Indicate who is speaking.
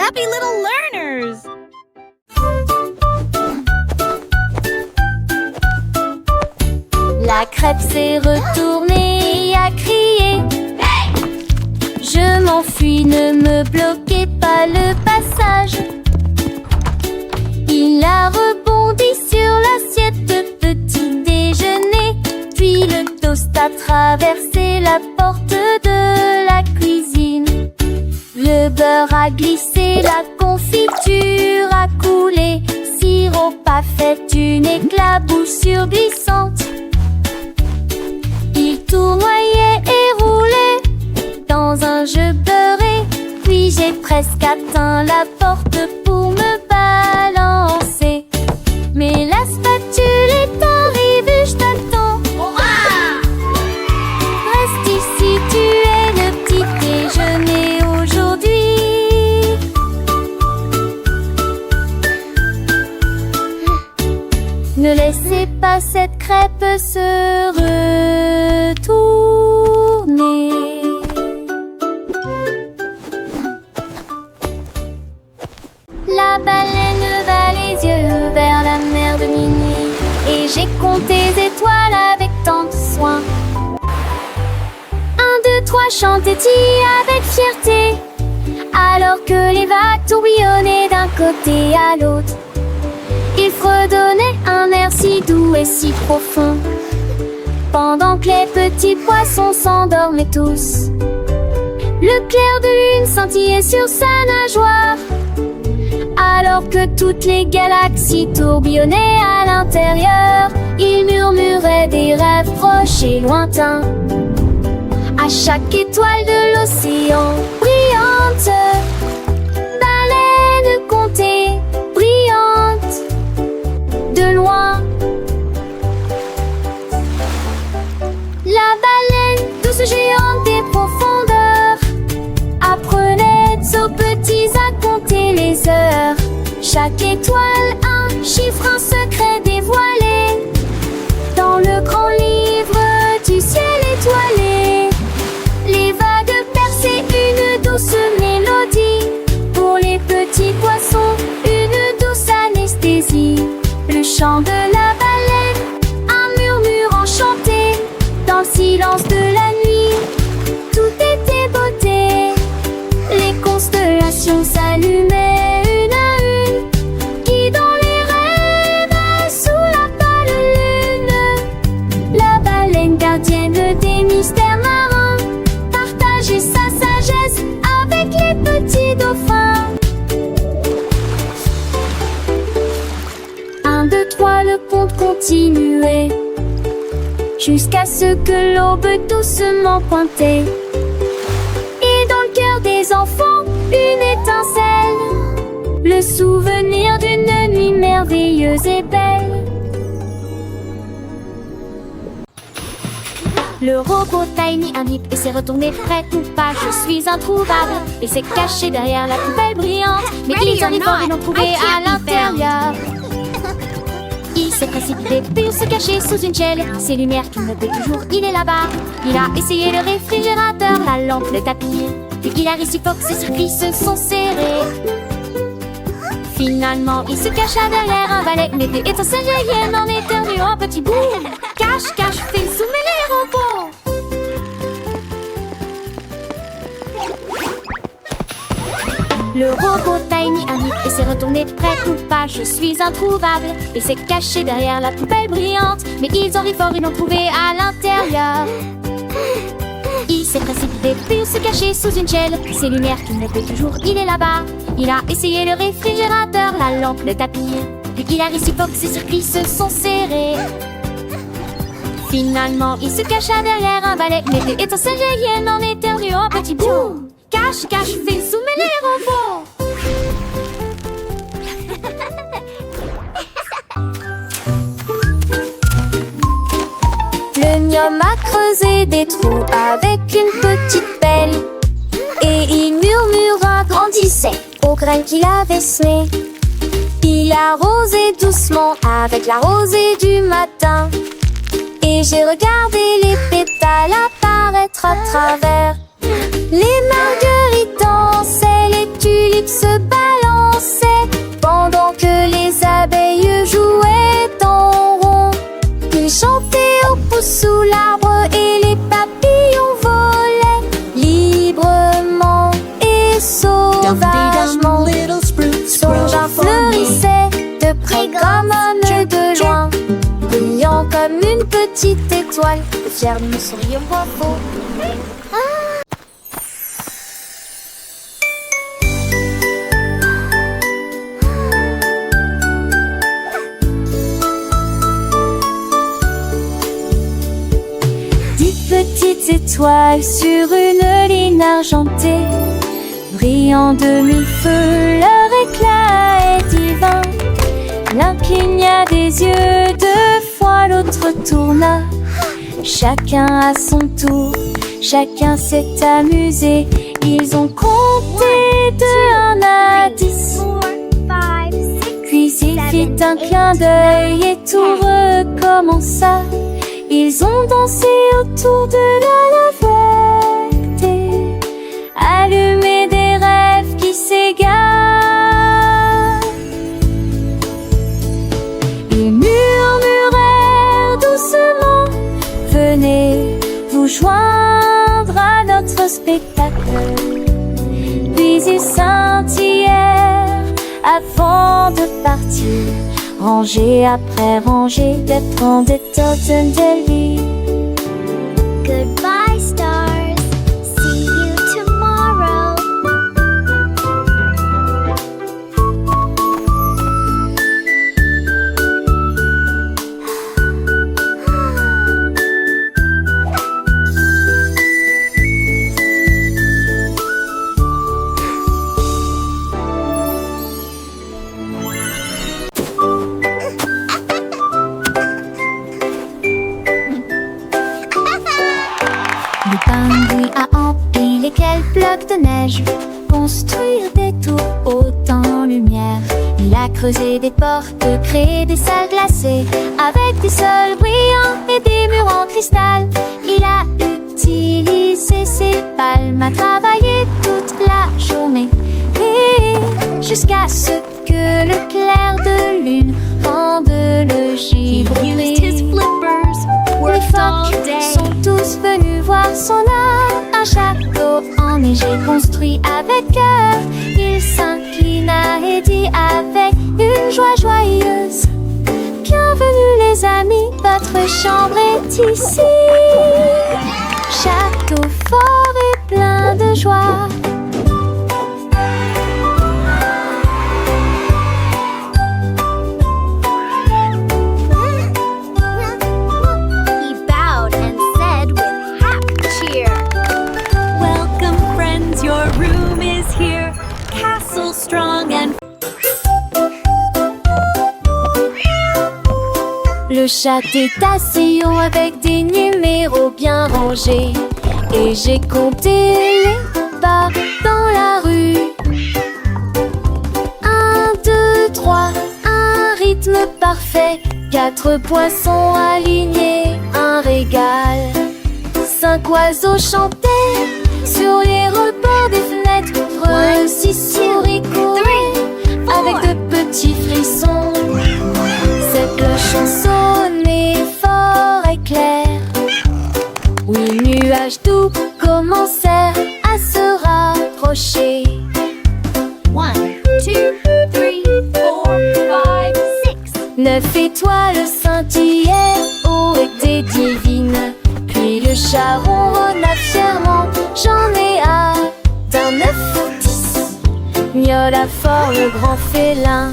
Speaker 1: happy little learners!
Speaker 2: La crêpe s'est retournée et a crié: hey! Je m'enfuis, ne me bloquez pas le passage. Il a rebondi sur l'assiette de petit déjeuner, puis le toast a traversé la porte de la cuisine. Le beurre a glissé, la confiture a coulé, sirop a fait une éclabousse surglissante. Il tournoyait et roulait dans un jeu beurré, puis j'ai presque atteint la porte pour me balancer. Mais la spatule est arrivée, je t'attends. Reste ici, tu es le petit déjeuner aujourd'hui. Ne laissez pas cette crêpe se retourner. La baleine va les yeux vers la mer de minuit, et j'ai compté les étoiles avec tant de soin. 1, 2, 3, chantait-il avec fierté, alors que les vagues tourbillonnaient d'un côté à l'autre. Il fredonnait un air si doux et si profond, pendant que les petits poissons s'endormaient tous. Le clair de lune scintillait sur sa nageoire, alors que toutes les galaxies tourbillonnaient à l'intérieur. Il murmurait des rêves proches et lointains à chaque étoile de l'océan brillante. Baleine comptée, brillante de loin. La baleine, douce géante des profondeurs, apprenait aux petits à compter les heures. Chaque étoile, un chiffre, un secret dévoilé dans le grand livre du ciel étoilé. Les vagues perçaient une douce mélodie, pour les petits poissons, une douce anesthésie. Le chant de la baleine, un murmure enchanté, dans le silence de la nuit, tout était beauté. Les constellations s'allumaient une à une, guidant les rêves sous la pâle lune. La baleine gardienne des mystères marins partageait sa sagesse avec les petits dauphins. 1, 2, 3, le conte continuait, jusqu'à ce que l'aube doucement pointait. Et dans le cœur des enfants, une étincelle, le souvenir d'une nuit merveilleuse et belle. Le robot Tiny a mis et s'est retourné près ou pas. Je suis introuvable et s'est caché derrière la poubelle brillante. Mais ils en fort et l'ont trouvé à l'intérieur. Il s'est précipité pour se cacher sous une chaîne. Ces lumières qu'il ne peut toujours, il est là-bas. Il a essayé le réfrigérateur, la lampe, le tapis. Puis il a réussi fort que ses circuits se sont serrés. Finalement, il se cacha derrière un balai. Mais des étincelles jaillies en éternuant un petit bout. Cache, cache, fais zoomer les robots. Le robot Tiny a mis et s'est retourné près ou pas. Je suis introuvable et s'est caché derrière la poubelle brillante. Mais ils ont ri fort, ils l'ont trouvé à l'intérieur. Il s'est précipité pour se cacher sous une chaîne. Ces lumières qu'il ne peut toujours, il est là-bas. Il a essayé le réfrigérateur, la lampe, le tapis. Puis il a réussi fort que ses circuits se sont serrés. Finalement, il se cacha derrière un balai. Mais des étincelles jaillies en éternuant un petit bout. Cache, cache, fais zoomer les robots. Le gnome a creusé des trous avec une petite pelle, et il murmura, grandissait aux graines qu'il avait semées. Il arrosait doucement avec la rosée du matin, et j'ai regardé les pétales apparaître à travers. Les marguerites dansaient, les tulipes se battaient. petite étoile, fiers nous sourions bravo. Petites étoiles sur une ligne argentée, brillant de mille feux, leur éclat est divin. L'un cligna des yeux, deux fois l'autre tourna. Chacun à son tour, chacun s'est amusé. Ils ont compté de 1 à 10. Puis il fit un clin d'œil et tout recommença. Ils ont dansé autour de la lavette, allumé des rêves qui s'égarent. Ils murmurèrent doucement, venez vous joindre à notre spectacle. Puis ils scintillèrent avant de partir, rangée après rangée d'être des Toten Deli. Goodbye stars, see you tomorrow. Le pingouin a empli lesquels blocs de neige, construire des tours hautes en lumière. Il a creusé des portes, créé des salles glacées, avec des sols brillants et des murs en cristal. Il a utilisé ses palmes à travailler toute la journée, et jusqu'à ce que le clair de lune rende le givre gris. Les phoques sont tous venus voir son art, un château enneigé construit avec cœur. Il s'inclina et dit avec une joie joyeuse: bienvenue les amis, votre chambre est ici. Château fort et plein de joie. Le chat est assis haut avec des numéros bien rangés, et j'ai compté les pas dans la rue. 1, 2, 3, un rythme parfait. 4 poissons alignés, un régal. 5 oiseaux chantaient sur les rebords des fenêtres. 6 souris couraient avec de petits frissons. 7 chansonnaient fort et clair. 8 nuages doux commencèrent à se rapprocher. 1, 2, 3, 4, 5, 6. 9 étoiles scintillaient haut et étaient divines. Puis le chat ronronna fièrement: j'en ai hâte d'un 9 ou 10. Miaula fort le grand félin.